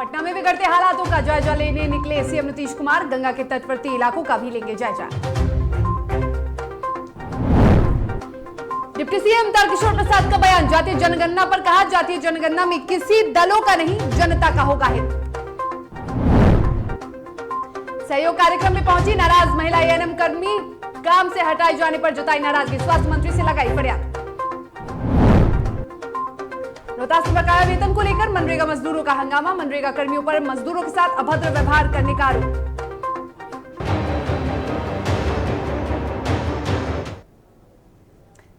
पटना में बिगड़ते हालातों का जायजा लेने निकले सीएम नीतीश कुमार। गंगा के तटवर्ती इलाकों का भी लेंगे जायजा। डिप्टी सीएम तारकिशोर प्रसाद का बयान, जातीय जनगणना पर कहा, जातीय जनगणना में किसी दलों का नहीं, जनता का होगा हित। सहयोग कार्यक्रम में पहुंची नाराज महिला एएनएम कर्मी, काम से हटाए जाने पर जताई नाराजगी, स्वास्थ्य मंत्री से लगाई फरियाद। रोहतास में बकाया वेतन को लेकर मनरेगा मजदूरों का हंगामा, मनरेगा कर्मियों पर मजदूरों के साथ अभद्र व्यवहार करने का आरोप।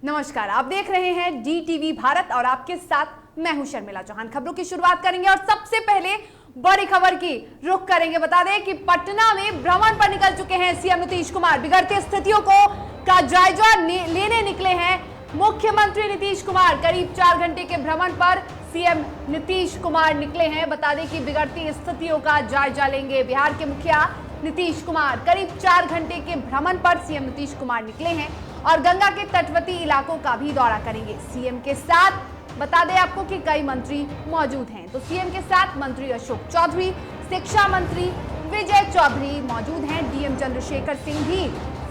नमस्कार, आप देख रहे हैं डीटीवी भारत और आपके साथ मैं हूं शर्मिला चौहान। खबरों की शुरुआत करेंगे और सबसे पहले बड़ी खबर की रुख करेंगे। बता दें कि पटना में भ्रमण पर निकल चुके हैं सीएम नीतीश कुमार। बिगड़ती स्थितियों का जायजा लेने निकले हैं मुख्यमंत्री नीतीश कुमार। करीब 4 घंटे के भ्रमण पर सीएम नीतीश कुमार निकले हैं। बता दें कि बिगड़ती स्थितियों का जायजा लेंगे बिहार के मुखिया नीतीश कुमार। करीब 4 घंटे के भ्रमण पर सीएम नीतीश कुमार निकले हैं और गंगा के तटवर्ती इलाकों का भी दौरा करेंगे। सीएम के साथ बता दें आपको कि कई मंत्री मौजूद हैं, तो सीएम के साथ मंत्री अशोक चौधरी, शिक्षा मंत्री विजय चौधरी मौजूद हैं। डीएम चंद्रशेखर सिंह भी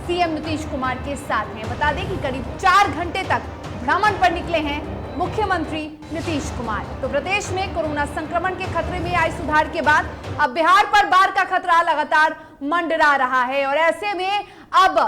सीएम नीतीश कुमार के साथ हैं। बता दें कि करीब 4 घंटे तक भ्रमण पर निकले हैं मुख्यमंत्री नीतीश कुमार। तो प्रदेश में कोरोना संक्रमण के खतरे में आए सुधार के बाद अब बिहार पर बाढ़ का खतरा लगातार मंडरा रहा है और ऐसे में अब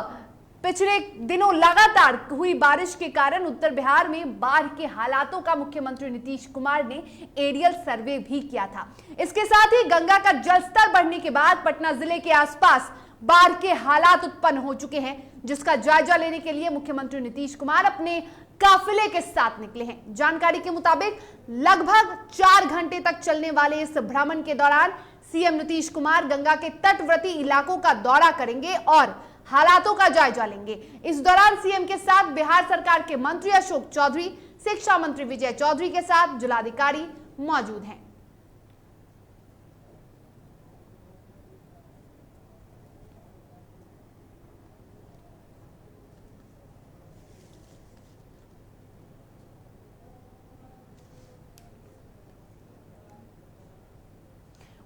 पिछले दिनों लगातार हुई बारिश के कारण उत्तर बिहार में बाढ़ के हालातों का मुख्यमंत्री नीतीश कुमार ने एरियल सर्वे भी किया था। इसके साथ ही गंगा का जलस्तर बढ़ने के बाद पटना जिले के आसपास बाढ़ के हालात उत्पन्न हो चुके हैं, जिसका जायजा लेने के लिए मुख्यमंत्री नीतीश कुमार अपने काफिले के साथ निकले हैं। जानकारी के मुताबिक लगभग 4 घंटे तक चलने वाले इस भ्रमण के दौरान सीएम नीतीश कुमार गंगा के तटवर्ती इलाकों का दौरा करेंगे और हालातों का जायजा लेंगे। इस दौरान सीएम के साथ बिहार सरकार के मंत्री अशोक चौधरी, शिक्षा मंत्री विजय चौधरी के साथ जिलाधिकारी मौजूद हैं।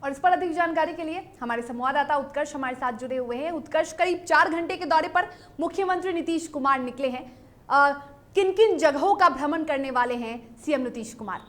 और इस पर अधिक जानकारी के लिए हमारे संवाददाता उत्कर्ष हमारे साथ जुड़े हुए हैं। उत्कर्ष, करीब 4 घंटे के दौरे पर मुख्यमंत्री नीतीश कुमार निकले हैं। किन किन जगहों का भ्रमण करने वाले हैं सीएम नीतीश कुमार?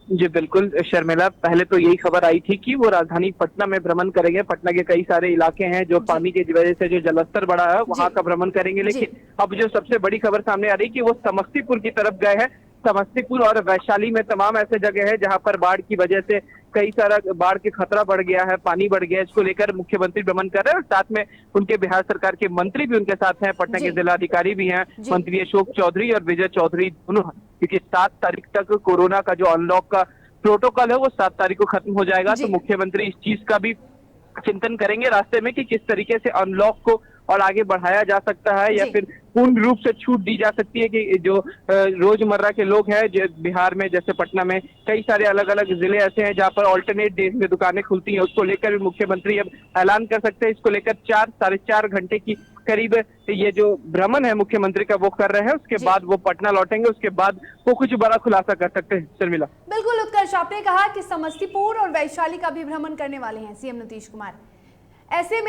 जी बिल्कुल शर्मिला, पहले तो यही खबर आई थी कि वो राजधानी पटना में भ्रमण करेंगे। पटना के कई सारे इलाके हैं जो पानी की वजह से जो जलस्तर बढ़ा है वहां का भ्रमण करेंगे, लेकिन अब जो सबसे बड़ी खबर सामने आ रही है कि वो समस्तीपुर की तरफ गए हैं। समस्तीपुर और वैशाली में तमाम ऐसे जगह है जहां पर बाढ़ की वजह से कई सारा बाढ़ के खतरा बढ़ गया है, पानी बढ़ गया है। इसको लेकर मुख्यमंत्री भ्रमण कर रहे हैं और साथ में उनके बिहार सरकार के मंत्री भी उनके साथ हैं, पटना के जिलाधिकारी भी हैं, मंत्री अशोक चौधरी और विजय चौधरी दोनों, क्योंकि 7 तारीख तक कोरोना का जो अनलॉक का प्रोटोकॉल है वो 7 तारीख को खत्म हो जाएगा। तो मुख्यमंत्री इस चीज का भी चिंतन करेंगे रास्ते में कि किस तरीके से अनलॉक को और आगे बढ़ाया जा सकता है या फिर पूर्ण रूप से छूट दी जा सकती है कि जो रोजमर्रा के लोग हैं जो बिहार में, जैसे पटना में कई सारे अलग अलग जिले ऐसे हैं जहां पर ऑल्टरनेट डेज में दुकानें खुलती हैं, उसको लेकर भी मुख्यमंत्री अब ऐलान कर सकते हैं। इसको लेकर 4-4.5 घंटे की करीब ये जो भ्रमण है मुख्यमंत्री का वो कर रहे हैं। उसके बाद वो पटना लौटेंगे, उसके बाद वो कुछ बड़ा खुलासा कर सकते हैं। शर्मिला, बिल्कुल उत्कर्ष, आपने कहा कि समस्तीपुर और वैशाली का भी भ्रमण करने वाले हैं सीएम नीतीश कुमार। ऐसे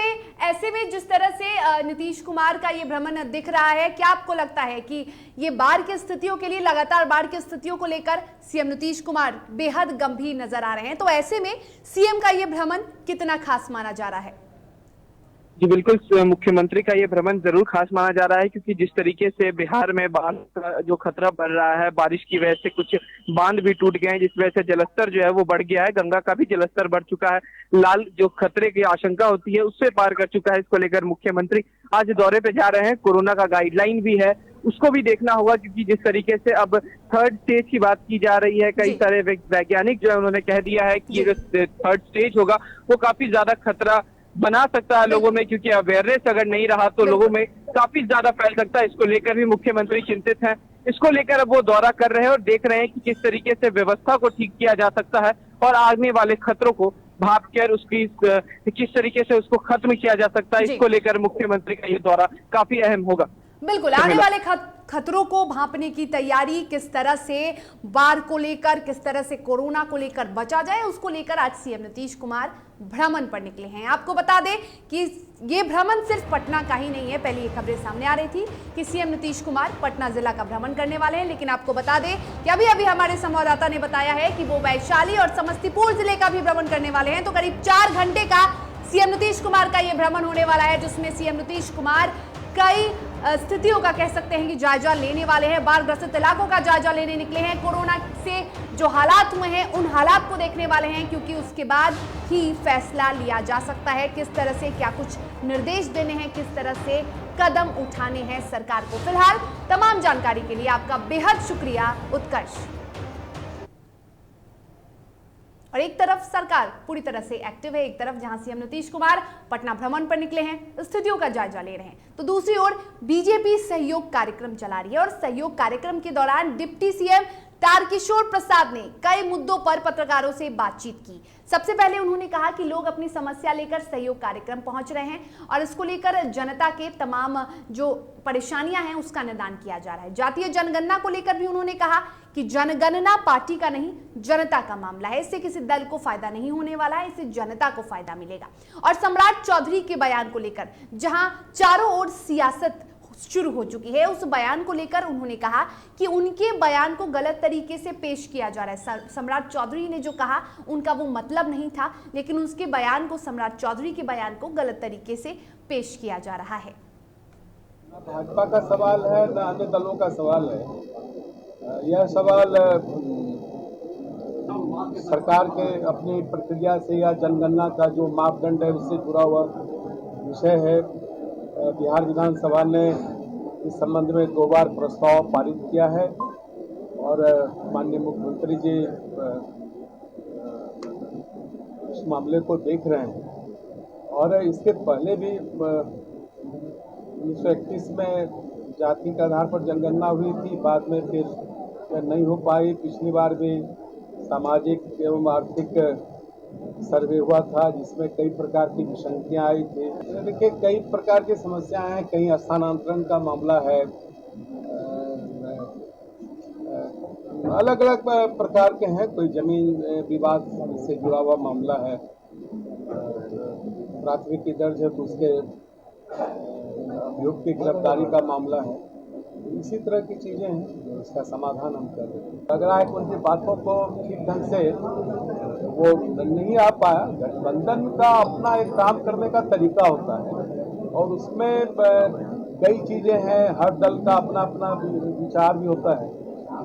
में जिस तरह से नीतीश कुमार का ये भ्रमण दिख रहा है, क्या आपको लगता है कि ये बाढ़ की स्थितियों के लिए, लगातार बाढ़ की स्थितियों को लेकर सीएम नीतीश कुमार बेहद गंभीर नजर आ रहे हैं, तो ऐसे में सीएम का ये भ्रमण कितना खास माना जा रहा है? जी बिल्कुल, मुख्यमंत्री का ये भ्रमण जरूर खास माना जा रहा है, क्योंकि जिस तरीके से बिहार में बाढ़ का जो खतरा बढ़ रहा है, बारिश की वजह से कुछ बांध भी टूट गए हैं, जिस वजह से जलस्तर जो है वो बढ़ गया है। गंगा का भी जलस्तर बढ़ चुका है, लाल जो खतरे की आशंका होती है उससे पार कर चुका है। इसको लेकर मुख्यमंत्री आज दौरे पे जा रहे हैं। कोरोना का गाइडलाइन भी है, उसको भी देखना होगा, क्योंकि जिस तरीके से अब 3rd स्टेज की बात की जा रही है, कई सारे वैज्ञानिक जो है उन्होंने कह दिया है कि ये जो 3rd स्टेज होगा वो काफी ज्यादा खतरा बना सकता है लोगों में, क्योंकि अवेयरनेस अगर नहीं रहा तो लोगों में काफी ज्यादा फैल सकता है। इसको लेकर भी मुख्यमंत्री चिंतित हैं। इसको लेकर अब वो दौरा कर रहे हैं और देख रहे हैं कि किस तरीके से व्यवस्था को ठीक किया जा सकता है और आने वाले खतरों को भाप कर उसकी किस तरीके से उसको खत्म किया जा सकता है। इसको लेकर मुख्यमंत्री का ये दौरा काफी अहम होगा। बिल्कुल, आने वाले खतरों को भांपने की तैयारी, किस तरह से बाढ़ को लेकर, किस तरह से कोरोना को लेकर बचा जाए, उसको लेकर आज सीएम नीतीश कुमार भ्रमण पर निकले हैं। आपको बता दें कि ये भ्रमण सिर्फ पटना का ही नहीं है। पहले ये खबरें सामने आ रही थी कि सीएम नीतीश कुमार पटना जिला का भ्रमण करने वाले हैं, लेकिन आपको बता दें कि अभी अभी हमारे संवाददाता ने बताया है कि वो वैशाली और समस्तीपुर जिले का भी भ्रमण करने वाले हैं। तो करीब 4 घंटे का सीएम नीतीश कुमार का ये भ्रमण होने वाला है, जिसमें सीएम नीतीश कुमार कई स्थितियों का कह सकते हैं कि जायजा लेने वाले हैं। बाढ़ ग्रसित इलाकों का जायजा लेने निकले हैं। कोरोना से जो हालात हुए हैं उन हालात को देखने वाले हैं, क्योंकि उसके बाद ही फैसला लिया जा सकता है किस तरह से क्या कुछ निर्देश देने हैं, किस तरह से कदम उठाने हैं सरकार को। फिलहाल तमाम जानकारी के लिए आपका बेहद शुक्रिया उत्कर्ष। और एक तरफ सरकार पूरी तरह से एक्टिव है, एक तरफ जहां सीएम नीतीश कुमार पटना भ्रमण पर निकले हैं, स्थितियों का जायजा ले रहे हैं, तो दूसरी ओर बीजेपी सहयोग कार्यक्रम चला रही है। और सहयोग कार्यक्रम के दौरान डिप्टी सीएम तारकिशोर प्रसाद ने कई मुद्दों पर पत्रकारों से बातचीत की। सबसे पहले उन्होंने कहा कि लोग अपनी समस्या लेकर सहयोग कार्यक्रम पहुंच रहे हैं और इसको लेकर जनता के तमाम जो परेशानियां हैं उसका निदान किया जा रहा है। जातीय जनगणना को लेकर भी उन्होंने कहा कि जनगणना पार्टी का नहीं, जनता का मामला है। इससे किसी दल को फायदा नहीं होने वाला है, इससे जनता को फायदा मिलेगा। और सम्राट चौधरी के बयान को लेकर जहां चारों ओर सियासत शुरू हो चुकी है, उस बयान को लेकर उन्होंने कहा कि उनके बयान को गलत तरीके से पेश किया जा रहा है। सम्राट चौधरी ने जो कहा उनका वो मतलब नहीं था, लेकिन उसके बयान को, सम्राट चौधरी के बयान को गलत तरीके से पेश किया जा रहा है। भाजपा का सवाल है न अन्य दलों का सवाल है। यह सवाल सरकार के अपनी प्रक्रिया से या जनगणना का जो मापदंड है उससे जुड़ा हुआ विषय है। बिहार विधानसभा ने इस संबंध में 2 बार प्रस्ताव पारित किया है और माननीय मुख्यमंत्री जी इस मामले को देख रहे हैं। और इसके पहले भी 1931 में जाति के आधार पर जनगणना हुई थी, बाद में फिर नहीं हो पाई। पिछली बार भी सामाजिक एवं आर्थिक सर्वे हुआ था जिसमें कई प्रकार की विसंगतियां आई थी। देखिए, कई प्रकार की समस्याएं हैं, कहीं स्थानांतरण का मामला है, अलग अलग प्रकार के हैं। कोई जमीन विवाद से जुड़ा हुआ मामला है, प्राथमिकी दर्ज है तो उसके अभियुक्त की गिरफ्तारी का मामला है। इसी तरह की चीजें हैं, इसका समाधान हम कर रहे हैं। लग रहा है कि उनकी बातों को ठीक ढंग से वो नहीं आ पाया। गठबंधन का अपना एक काम करने का तरीका होता है और उसमें कई चीजें हैं, हर दल का अपना अपना विचार भी होता है।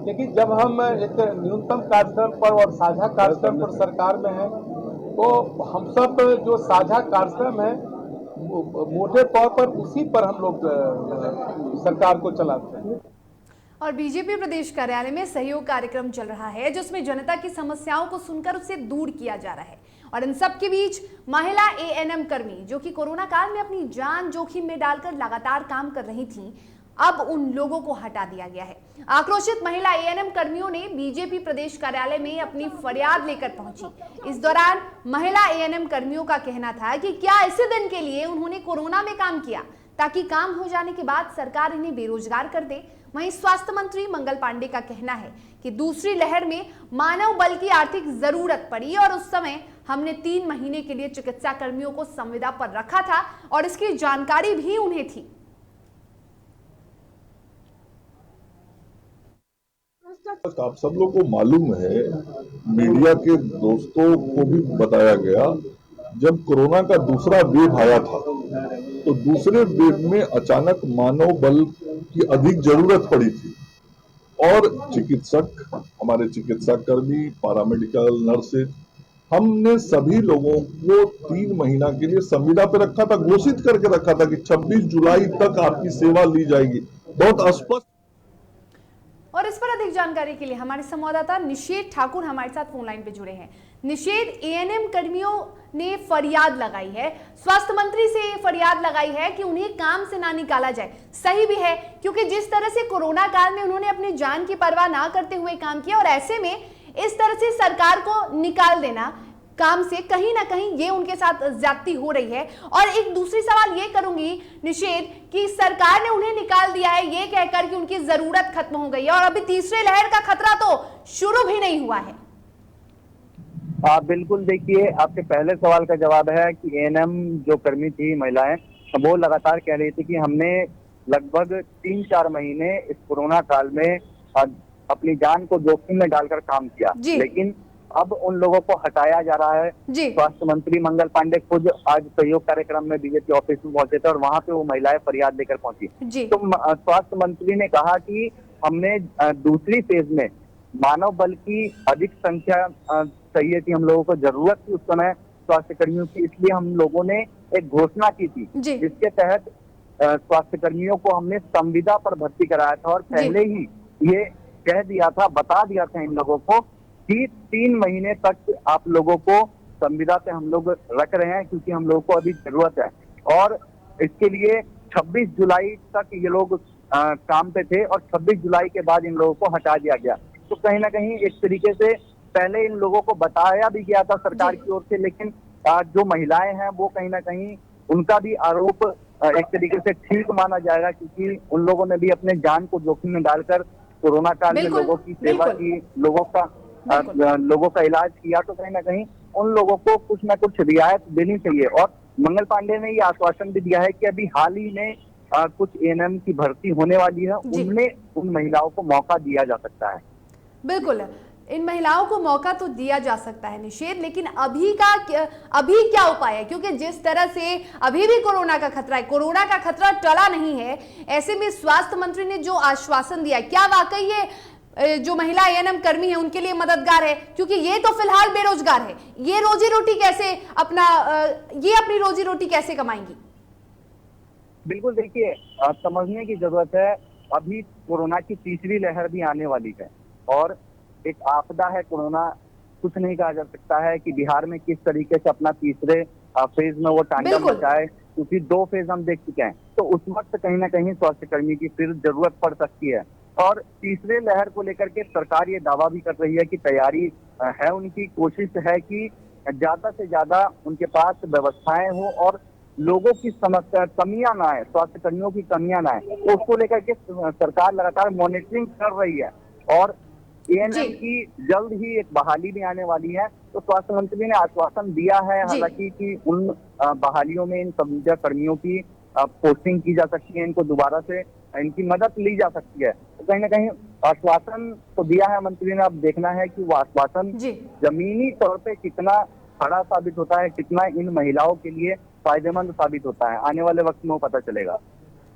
लेकिन जब हम एक न्यूनतम कार्यक्रम पर और साझा कार्यक्रम पर सरकार में हैं, तो हम सब जो साझा कार्यक्रम है मोटे तौर पर उसी पर हम लोग सरकार को चलाते हैं। और बीजेपी प्रदेश कार्यालय में सहयोग कार्यक्रम चल रहा है, जिसमें जनता की समस्याओं को सुनकर उसे दूर किया जा रहा है। और इन सब के बीच महिला एएनएम कर्मी जो कि कोरोना काल में अपनी जान जोखिम में डालकर लगातार काम कर रही थीं, अब उन लोगों को हटा दिया गया है। आक्रोशित महिला एएनएम कर्मियों ने बीजेपी प्रदेश कार्यालय में अपनी फरियाद लेकर पहुंची। इस दौरान महिला एएनएम कर्मियों का कहना था कि क्या इसी दिन के लिए उन्होंने कोरोना में काम किया ताकि काम हो जाने के बाद सरकार इन्हें बेरोजगार कर दे। वहीं स्वास्थ्य मंत्री मंगल पांडे का कहना है कि दूसरी लहर में मानव बल की आर्थिक जरूरत पड़ी और उस समय हमने 3 महीने के लिए चिकित्सा कर्मियों को संविदा पर रखा था और इसकी जानकारी भी उन्हें थी। आप सब लोग को मालूम है, मीडिया के दोस्तों को भी बताया गया, जब कोरोना का दूसरा वेव आया था तो दूसरे वेव में अचानक मानव बल की अधिक जरूरत पड़ी थी और चिकित्सक, हमारे चिकित्सा कर्मी, पैरामेडिकल, नर्सेज, हमने सभी लोगों को 3 महीना के लिए संविदा पे रखा था, घोषित करके रखा था कि 26 जुलाई तक आपकी सेवा ली जाएगी। बहुत स्पष्ट। और इस पर अधिक जानकारी के लिए हमारे संवाददाता निषेध ठाकुर हमारे साथ फोन लाइन पे जुड़े हैं। निषेध, एएनएम कर्मियों ने फरियाद लगाई है, स्वास्थ्य मंत्री से फरियाद लगाई है कि उन्हें काम से ना निकाला जाए। सही भी है, क्योंकि जिस तरह से कोरोना काल में उन्होंने अपनी जान की परवाह ना करते हुए काम किया और ऐसे में इस तरह से सरकार को निकाल देना काम से कहीं ना कहीं ये उनके साथ ज्यादती हो रही है। और एक दूसरी सवाल ये करूंगी निषेध कि सरकार ने उन्हें निकाल दिया है ये कहकर कि उनकी जरूरत खत्म हो गई है, और अभी तीसरे लहर का खतरा तो शुरू भी नहीं हुआ है। बिल्कुल, देखिए आपके पहले सवाल का जवाब है कि एएनएम जो कर्मी थी महिलाएं, वो लगातार कह रही थी कि हमने लगभग 3-4 महीने इस कोरोना काल में अपनी जान को जोखिम में डालकर काम किया, लेकिन अब उन लोगों को हटाया जा रहा है। स्वास्थ्य मंत्री मंगल पांडे खुद आज सहयोग कार्यक्रम में बीजेपी ऑफिस में पहुंचे थे और वहां पे वो महिलाएं फरियाद लेकर पहुंची। तो स्वास्थ्य मंत्री ने कहा कि हमने दूसरी फेज में मानव बल की अधिक संख्या चाहिए थी, हम लोगों को जरूरत थी उस समय स्वास्थ्य कर्मियों की, इसलिए हम लोगों ने एक घोषणा की थी जिसके तहत स्वास्थ्य कर्मियों को हमने संविदा पर भर्ती कराया था और पहले ही ये कह दिया था, बता दिया था इन लोगों को कि 3 महीने तक आप लोगों को संविदा पे हम लोग रख रहे हैं क्योंकि हम लोगों को अभी जरूरत है। और इसके लिए 26 जुलाई तक ये लोग काम पे थे और 26 जुलाई के बाद इन लोगों को हटा दिया गया। तो कहीं ना कहीं एक तरीके से पहले इन लोगों को बताया भी गया था सरकार की ओर से, लेकिन जो महिलाएं हैं वो कहीं ना कहीं उनका भी आरोप एक तरीके से ठीक माना जाएगा क्योंकि उन लोगों ने भी अपने जान को जोखिम में डालकर कोरोना काल में लोगों की सेवा की, लोगों का इलाज किया। तो कहीं ना कहीं उन लोगों को कुछ ना कुछ रियायत देनी चाहिए। और मंगल पांडे ने ये आश्वासन भी दिया है कि अभी हाल ही में कुछ एएनएम की भर्ती होने वाली है, उनमें उन महिलाओं को मौका दिया जा सकता है। बिल्कुल, इन महिलाओं को मौका तो दिया जा सकता है निषेध, लेकिन अभी क्या उपाय है? क्योंकि जिस तरह से अभी भी कोरोना का खतरा है, कोरोना का खतरा टला नहीं है, ऐसे में स्वास्थ्य मंत्री ने जो आश्वासन दिया, क्या वाकई ये जो महिला एएनएम कर्मी है उनके लिए मददगार है? क्योंकि ये तो फिलहाल बेरोजगार है, ये रोजी रोटी कैसे अपनी रोजी रोटी कैसे कमाएंगी? बिल्कुल, देखिए समझने की जरूरत है, अभी कोरोना की तीसरी लहर भी आने वाली है और एक आपदा है कोरोना। कुछ नहीं कहा जा सकता है कि बिहार में किस तरीके से अपना तीसरे फेज में वो तांडव मचाए, क्योंकि 2 फेज हम देख चुके हैं। तो उस वक्त कहीं ना कहीं स्वास्थ्य कर्मी की फिर जरूरत पड़ सकती है। और तीसरे लहर को लेकर के सरकार ये दावा भी कर रही है कि तैयारी है, उनकी कोशिश है कि ज्यादा से ज्यादा उनके पास व्यवस्थाएं हो और लोगों की समस्या कमियां ना आए, स्वास्थ्य कर्मियों की कमियां ना आए, तो उसको लेकर के सरकार लगातार मॉनिटरिंग कर रही है। और एएनएम की जल्द ही एक बहाली भी आने वाली है। तो स्वास्थ्य मंत्री ने आश्वासन दिया है हालांकि कि उन बहालियों में इन संविदा कर्मियों की पोस्टिंग की जा सकती है, इनको दोबारा से इनकी मदद ली जा सकती है। तो कहीं ना कहीं आश्वासन तो दिया है मंत्री ने, अब देखना है कि वो आश्वासन जमीनी तौर पे कितना खड़ा साबित होता है, कितना इन महिलाओं के लिए फायदेमंद साबित होता है। आने वाले वक्त में वो पता चलेगा।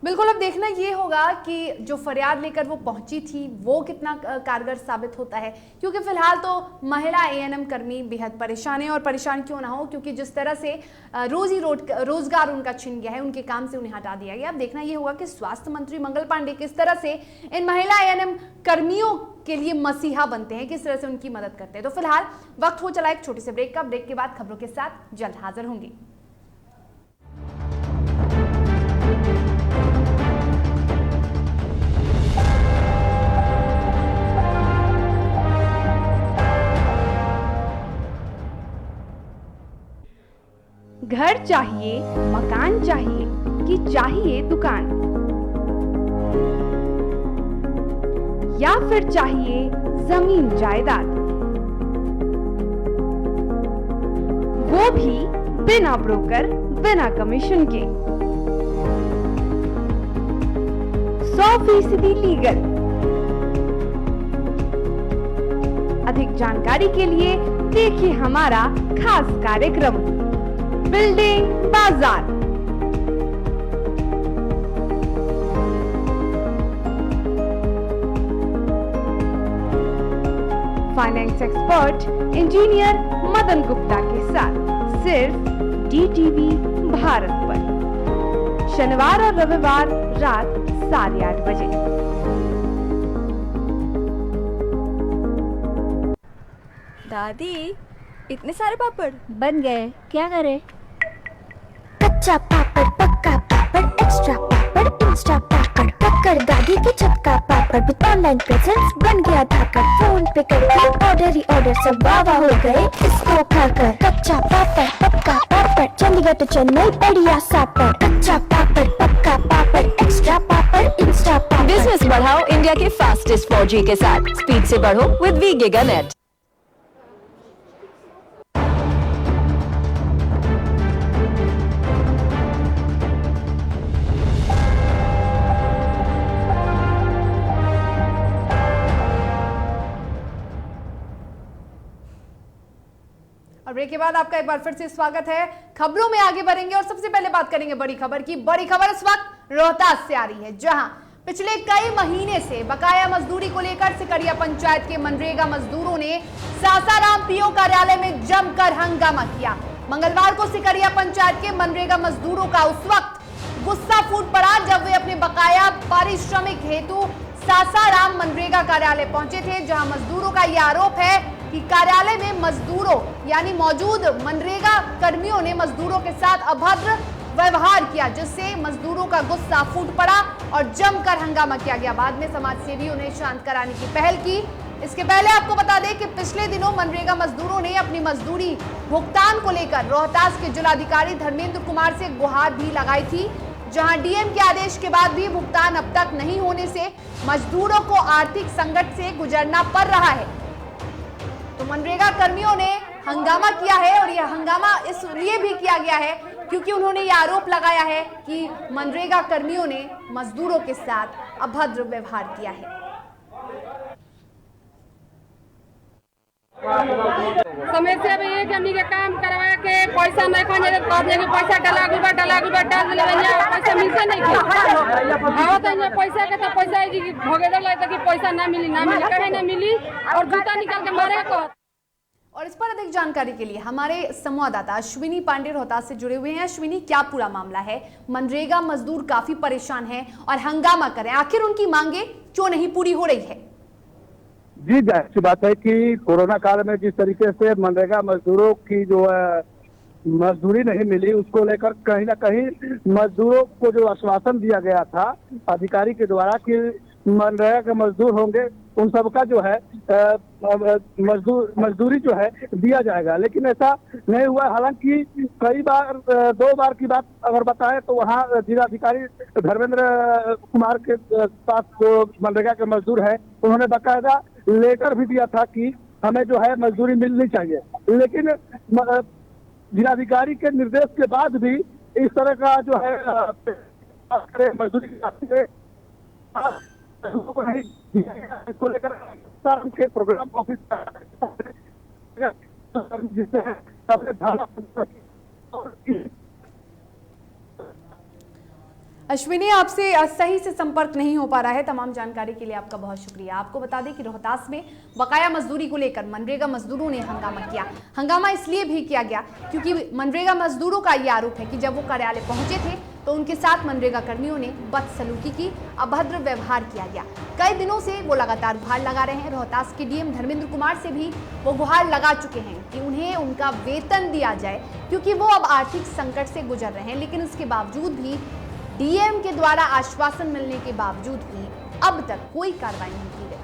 बिल्कुल, अब देखना ये होगा कि जो फरियाद लेकर वो पहुंची थी वो कितना कारगर साबित होता है, क्योंकि फिलहाल तो महिला एएनएम कर्मी बेहद परेशान है। और परेशान क्यों ना हो, क्योंकि जिस तरह से रोजगार उनका छिन गया है, उनके काम से उन्हें हटा दिया गया। अब देखना ये होगा कि स्वास्थ्य मंत्री मंगल पांडे किस तरह से इन महिला एएनएम कर्मियों के लिए मसीहा बनते हैं, किस तरह से उनकी मदद करते हैं। तो फिलहाल वक्त हो चला एक छोटे से ब्रेक का। ब्रेक के बाद खबरों के साथ जल्द हाजिर होंगी। घर चाहिए, मकान चाहिए कि चाहिए दुकान, या फिर चाहिए जमीन जायदाद, वो भी बिना ब्रोकर, बिना कमीशन के, 100% लीगल। अधिक जानकारी के लिए देखिए हमारा खास कार्यक्रम बिल्डिंग बाजार। Finance expert engineer Madan Gupta के साथ सिर्फ DTV भारत पर, शनिवार और रविवार रात 8:30 बजे। दादी, इतने सारे पापड़ बन गए, क्या करें? कच्चा पापड़, पक्का पापड़, एक्स्ट्रा पापड़, इंस्टा पापड़, पकड़ दादी की छत का पापड़, विद ऑनलाइन प्रेजेंस बन गया धाकड़। फोन पे करके ऑर्डर ही ऑर्डर सब वावा हो गए इसको खाकर। कच्चा पापड़ पक्का पापड़, चंडीगढ़ तो चेन्नई बढ़िया सापड़। कच्चा पापड़ पक्का पापड़, एक्स्ट्रा पापड़ इंस्टा पापड़। बिजनेस बढ़ाओ इंडिया के फास्टेस्ट 4G के साथ। स्पीड से बढ़ो विद वी गिगानेट। और ब्रेक के बाद आपका एक बार फिर से स्वागत है। खबरों में आगे बढ़ेंगे और सबसे पहले बात करेंगे बड़ी खबर की। बड़ी खबर इस वक्त रोहतास से आ रही है, जहां पिछले कई महीने से बकाया मजदूरी को लेकर सिकरिया पंचायत के मनरेगा मजदूरों ने सासाराम पीओ कार्यालय में जमकर हंगामा किया। मंगलवार को सिकरिया पंचायत के मनरेगा मजदूरों का उस वक्त गुस्सा फूट पड़ा जब वे अपने बकाया पारिश्रमिक हेतु सासाराम मनरेगा कार्यालय पहुंचे थे, जहां मजदूरों का यह आरोप है कि कार्यालय में मजदूरों यानी मौजूद मनरेगा कर्मियों ने मजदूरों के साथ अभद्र व्यवहार किया, जिससे मजदूरों का गुस्सा फूट पड़ा और जमकर हंगामा किया गया। बाद में समाज सेवियों ने शांत कराने की पहल की। इसके पहले आपको बता दें कि पिछले दिनों मनरेगा मजदूरों ने अपनी मजदूरी भुगतान को लेकर रोहतास के जिलाधिकारी धर्मेंद्र कुमार से गुहार भी लगाई थी, जहां डीएम के आदेश के बाद भी भुगतान अब तक नहीं होने से मजदूरों को आर्थिक संकट से गुजरना पड़ रहा है। तो मनरेगा कर्मियों ने हंगामा किया है और यह हंगामा इसलिए भी किया गया है क्योंकि उन्होंने यह आरोप लगाया है कि मनरेगा कर्मियों ने मजदूरों के साथ अभद्र व्यवहार किया है। समस्या भी है कि हमनी के काम करवा के पैसा नहीं खाने देते, कहते कि पैसा डाल दिले पैसा मिलते नहीं के आवत है पैसा के तो पैसा भोगे दे कि पैसा ना मिली कहे ना मिली और जूता निकाल के मारे को। और इस पर अधिक जानकारी के लिए हमारे संवाददाता अश्विनी पांडे रोहतास से जुड़े हुए हैं। अश्विनी, क्या पूरा मामला है? मनरेगा मजदूर काफी परेशान हैं और हंगामा कर रहे हैं, आखिर उनकी मांगे क्यों नहीं पूरी हो रही है? जी, जाहिर सी बात है कि कोरोना काल में जिस तरीके से मनरेगा मजदूरों की जो मजदूरी नहीं मिली, उसको लेकर कहीं ना कहीं मजदूरों को जो आश्वासन दिया गया था अधिकारी के द्वारा कि मनरेगा के मजदूर होंगे, उन सबका जो है मजदूरी जो है दिया जाएगा, लेकिन ऐसा नहीं हुआ। हालांकि कई बार 2 बार की बात अगर बताएं तो वहाँ जिलाधिकारी धर्मेंद्र कुमार के पास जो मनरेगा के मजदूर है, उन्होंने बाकायदा लेटर भी दिया था कि हमें जो है मजदूरी मिलनी चाहिए, लेकिन जिलाधिकारी के निर्देश के बाद भी इस तरह का जो है मजदूरी को नहीं, इसको लेकर के प्रोग्राम ऑफिस जिससे अश्विनी, आपसे सही से संपर्क नहीं हो पा रहा है। तमाम जानकारी के लिए आपका बहुत शुक्रिया। आपको बता दें कि रोहतास में बकाया मजदूरी को लेकर मनरेगा मजदूरों ने हंगामा किया। हंगामा इसलिए भी किया गया क्योंकि मनरेगा मजदूरों का यह आरोप है कि जब वो कार्यालय पहुंचे थे तो उनके साथ मनरेगा कर्मियों ने बदसलूकी की, अभद्र व्यवहार किया गया। कई दिनों से वो लगातार गुहार लगा रहे हैं। रोहतास के डीएम धर्मेंद्र कुमार से भी वो गुहार लगा चुके हैं कि उन्हें उनका वेतन दिया जाए, क्योंकि वो अब आर्थिक संकट से गुजर रहे हैं। लेकिन उसके बावजूद भी डीएम के द्वारा आश्वासन मिलने के बावजूद भी अब तक कोई कार्रवाई नहीं की गई।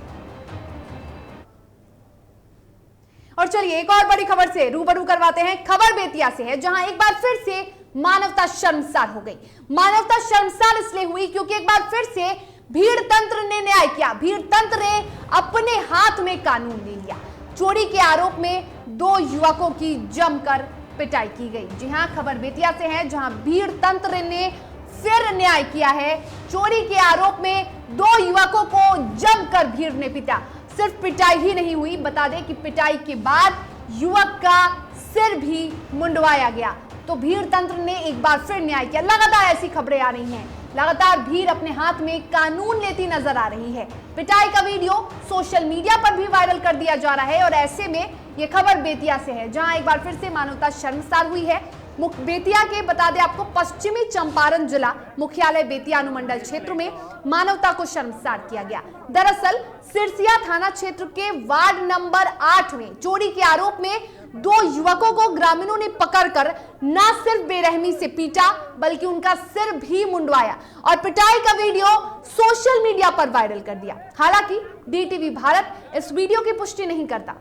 और चलिए एक और बड़ी खबर से रूबरू करवाते हैं। खबर बेतिया से है, जहां एक बार फिर से मानवता शर्मसार हो गई। मानवता शर्मसार इसलिए हुई क्योंकि एक बार फिर से भीड़ तंत्र ने न्याय किया। भीड़ तंत्र ने अपने हाथ में कानून ले लिया। चोरी के आरोप में 2 युवकों की जमकर पिटाई की गई। जी हां, खबर बेतिया से है, जहां भीड़ तंत्र ने फिर न्याय किया है। चोरी के आरोप में 2 युवकों को जमकर भीड़ ने पिटा। सिर्फ पिटाई ही नहीं हुई, बता दें कि पिटाई के बाद युवक का सिर भी मुंडवाया गया। तो भीड़ तंत्र ने एक बार फिर न्याय किया। लगातार ऐसी खबरें आ रही हैं, लगातार भीड़ अपने हाथ में कानून लेती नजर आ रही है। पिटाई का वीडियो सोशल मीडिया पर भी वायरल कर दिया जा रहा है और ऐसे में ये खबर बेतिया से है, जहां एक बार फिर से मानवता शर्मसार हुई है। बेतिया के बता दें आपको पश्चिमी चंपारण जिला मुख्यालय बेतिया अनुमंडल क्षेत्र में मानवता को शर्मसार किया गया। दरअसल सिरसिया थाना क्षेत्र के वार्ड नंबर 8 में चोरी के आरोप में 2 युवकों को ग्रामीणों ने पकड़कर न सिर्फ बेरहमी से पीटा बल्कि उनका सिर भी मुंडवाया और पिटाई का वीडियो सोशल मीडिया पर वायरल कर दिया। हालांकि डीटीवी भारत इस वीडियो की पुष्टि नहीं करता।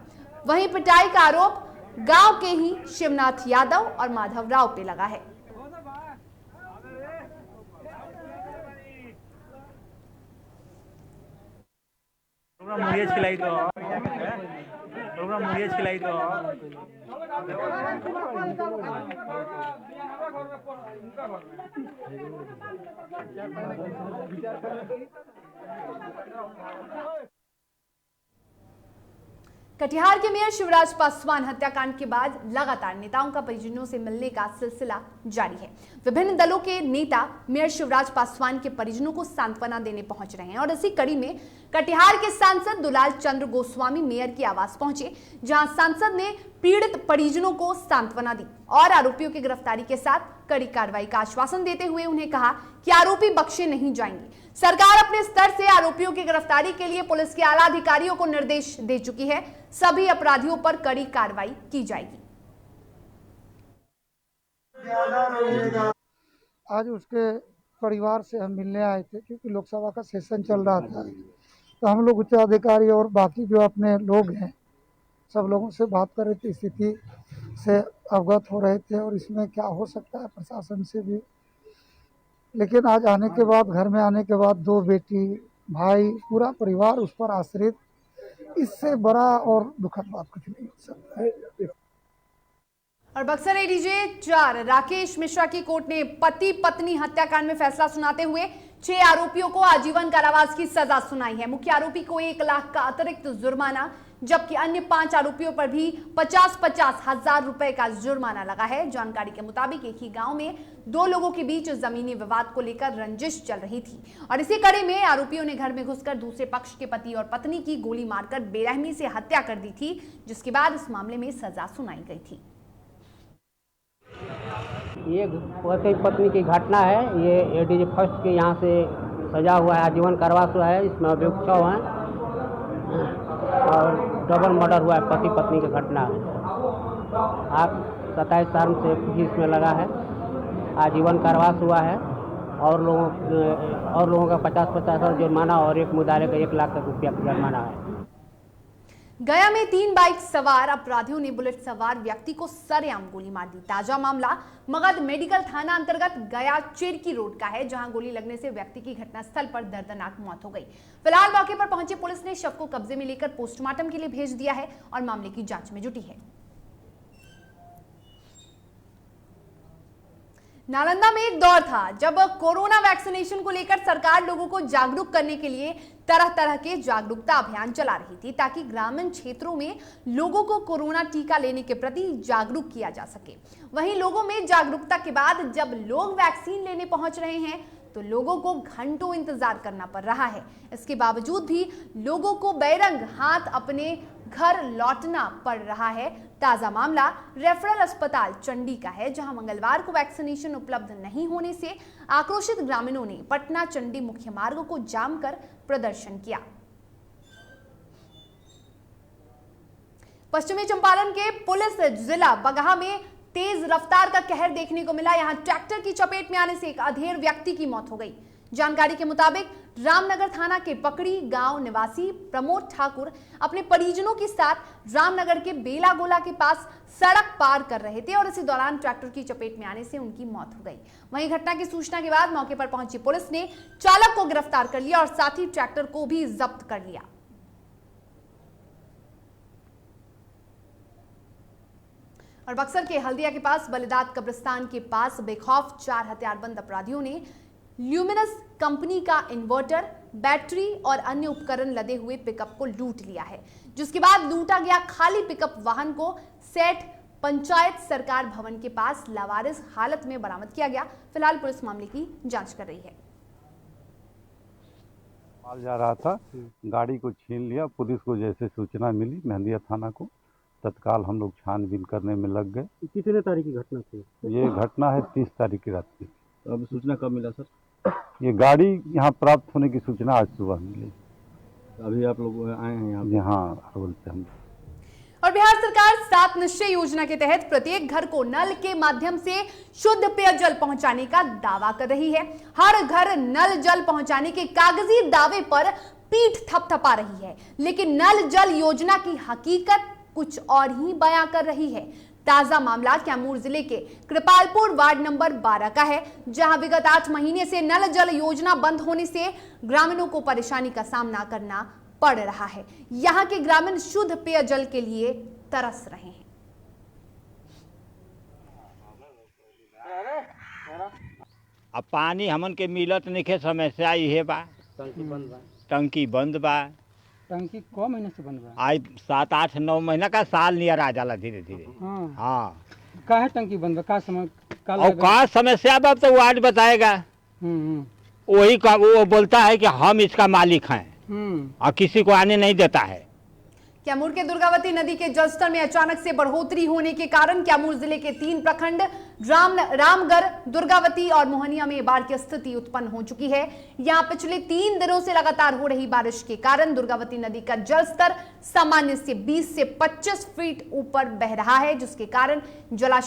वहीं पिटाई का आरोप गांव के ही शिवनाथ यादव और माधव राव पे लगा है। कटिहार के मेयर शिवराज पासवान हत्याकांड के बाद लगातार नेताओं का परिजनों से मिलने का सिलसिला जारी है। विभिन्न दलों के नेता मेयर शिवराज पासवान के परिजनों को सांत्वना देने पहुंच रहे हैं और इसी कड़ी में कटिहार के सांसद दुलाल चंद्र गोस्वामी मेयर के आवास पहुंचे, जहां सांसद ने पीड़ित परिजनों को सांत्वना दी और आरोपियों की गिरफ्तारी के साथ कड़ी कार्रवाई का आश्वासन देते हुए उन्हें कहा कि आरोपी बख्शे नहीं जाएंगे। सरकार अपने स्तर से आरोपियों की गिरफ्तारी के लिए पुलिस के आला अधिकारियों को निर्देश दे चुकी है। सभी अपराधियों पर कड़ी कार्रवाई की जाएगी। आज उसके परिवार से हम मिलने आए थे क्योंकि लोकसभा का सेशन चल रहा था, तो हम लोग उच्च अधिकारी और बाकी जो अपने लोग हैं सब लोगों से बात कर रहे थे, स्थिति से अवगत हो रहे थे और इसमें क्या हो सकता है प्रशासन से भी। लेकिन आज आने के बाद, घर में आने के बाद 2 बेटी, भाई, पूरा परिवार उस पर आश्रित, इससे बड़ा और दुखद बात कुछ नहीं हो सकता है। और बक्सर एडीजे 4 राकेश मिश्रा की कोर्ट ने पति पत्नी हत्याकांड में फैसला सुनाते हुए 6 आरोपियों को आजीवन कारावास की सजा सुनाई है। मुख्य आरोपी को 1 लाख का अतिरिक्त जुर्माना, जबकि अन्य 5 आरोपियों पर भी 50-50 हजार रुपए का जुर्माना लगा है। जानकारी के मुताबिक एक ही गांव में 2 लोगों के बीच जमीनी विवाद को लेकर रंजिश चल रही थी और इसी कड़ी में आरोपियों ने घर में घुसकर दूसरे पक्ष के पति और पत्नी की गोली मारकर बेरहमी से हत्या कर दी थी, जिसके बाद इस मामले में सजा सुनाई गई थी। ये पति पत्नी की घटना है। ये एडीजे फर्स्ट के यहाँ से सजा हुआ है, आजीवन कारावास हुआ है। इसमें अभियुक्त 6 हैं और डबल मर्डर हुआ है। पति पत्नी की घटना है। आप 27 साल से इसमें लगा है, आजीवन कारावास हुआ है और लोगों का 50-50 हजार जुर्माना और एक मुदारे का 1 लाख रुपया का जुर्माना है। गया में 3 बाइक सवार अपराधियों ने बुलेट सवार व्यक्ति को सरेआम गोली मार दी। ताजा मामला मगध मेडिकल थाना अंतर्गत गया चेरकी रोड का है, जहां गोली लगने से व्यक्ति की घटनास्थल पर दर्दनाक मौत हो गई। फिलहाल मौके पर पहुंची पुलिस ने शव को कब्जे में लेकर पोस्टमार्टम के लिए भेज दिया है और मामले की जांच में जुटी है। नालंदा में एक दौर था जब कोरोना वैक्सीनेशन को लेकर सरकार लोगों को जागरूक करने के लिए तरह तरह के जागरूकता अभियान चला रही थी, ताकि ग्रामीण क्षेत्रों में लोगों को कोरोना टीका लेने के प्रति जागरूक किया जा सके। वहीं लोगों में जागरूकता के बाद जब लोग वैक्सीन लेने पहुंच रहे हैं तो लोगों को घंटों इंतजार करना पड़ रहा है। इसके बावजूद भी लोगों को बेरंग हाथ अपने घर लौटना पड़ रहा है। ताजा मामला रेफरल अस्पताल चंडी का है, जहां मंगलवार को वैक्सीनेशन उपलब्ध नहीं होने से आक्रोशित ग्रामीणों ने पटना चंडी मुख्य मार्ग को जाम कर प्रदर्शन किया। पश्चिमी चंपारण के पुलिस जिला बगहा में तेज रफ्तार का कहर देखने को मिला। यहां ट्रैक्टर की चपेट में आने से एक अधेड़ व्यक्ति की मौत हो गई। जानकारी के मुताबिक रामनगर थाना के पकड़ी गांव निवासी प्रमोद ठाकुर अपने परिजनों के साथ रामनगर के बेलागोला के पास सड़क पार कर रहे थे और इसी दौरान ट्रैक्टर की चपेट में आने से उनकी मौत हो गई। वहीं घटना की सूचना के बाद मौके पर पहुंची पुलिस ने चालक को गिरफ्तार कर लिया और साथ ही ट्रैक्टर को भी जब्त कर लिया। और बक्सर के हल्दिया के पास बलिदात कब्रिस्तान के पास बेखौफ 4 हथियारबंद अपराधियों ने ल्यूमिनस कंपनी का इन्वर्टर, बैटरी और अन्य उपकरण लदे हुए पिकअप को लूट लिया है, जिसके बाद लूटा गया खाली पिकअप वाहन को सेठ पंचायत सरकार भवन के पास लावारिस हालत में बरामद किया गया। फिलहाल पुलिस मामले की जांच कर रही है। माल जा रहा था, गाड़ी को छीन लिया। पुलिस को जैसे सूचना मिली मेहंदिया थाना को, तत्काल हम लोग छानबीन करने में लग गए। कितने तारीख की घटना थी? ये घटना है 30 तारीख की रात की। अब सूचना कब मिला सर? ये गाड़ी यहाँ प्राप्त होने की सूचना आज सुबह मिली। अभी आप लोग आए हैं यहाँ? यहाँ बोलते हम। और बिहार सरकार 7 निश्चय योजना के तहत प्रत्येक घर को नल के माध्यम से शुद्ध पेयजल पहुंचाने का दावा कर रही है। हर घर नल जल पहुंचाने के कागजी दावे पर पीठ थपथपा रही है, लेकिन नल जल योजना की हकीकत कुछ और ही बयां कर रही है। ताजा मामला कैमूर जिले के कृपालपुर वार्ड नंबर 12 का है, जहां विगत 8 महीने से नल जल योजना बंद होने से ग्रामीणों को परेशानी का सामना करना पड़ रहा है। यहां के ग्रामीण शुद्ध पेयजल के लिए तरस रहे हैं। अब पानी हमन के मिलत नहीं, समस्या ये बा। टंकी बंद बा। टंकी को महीने से बंद बा? आज 7, 8, 9 महीना का साल नियर आ जाला धीरे धीरे। हाँ काहे टंकी बंद बा? का समय का समस्या बा तो वार्ड बताएगा। वही का वो बोलता है कि हम इसका मालिक हैं और किसी को आने नहीं देता है। कैमूर के दुर्गावती नदी के जलस्तर में अचानक से बढ़ोतरी होने के कारण कैमूर जिले के 3 प्रखंड रामगढ़, दुर्गावती और मोहनिया में बाढ़ की स्थिति उत्पन्न हो चुकी है। यहां पिछले 3 दिनों से लगातार हो रही बारिश के कारण दुर्गावती नदी का जलस्तर सामान्य से 20 से 25 फीट ऊपर बह रहा है, जिसके कारण जलाशय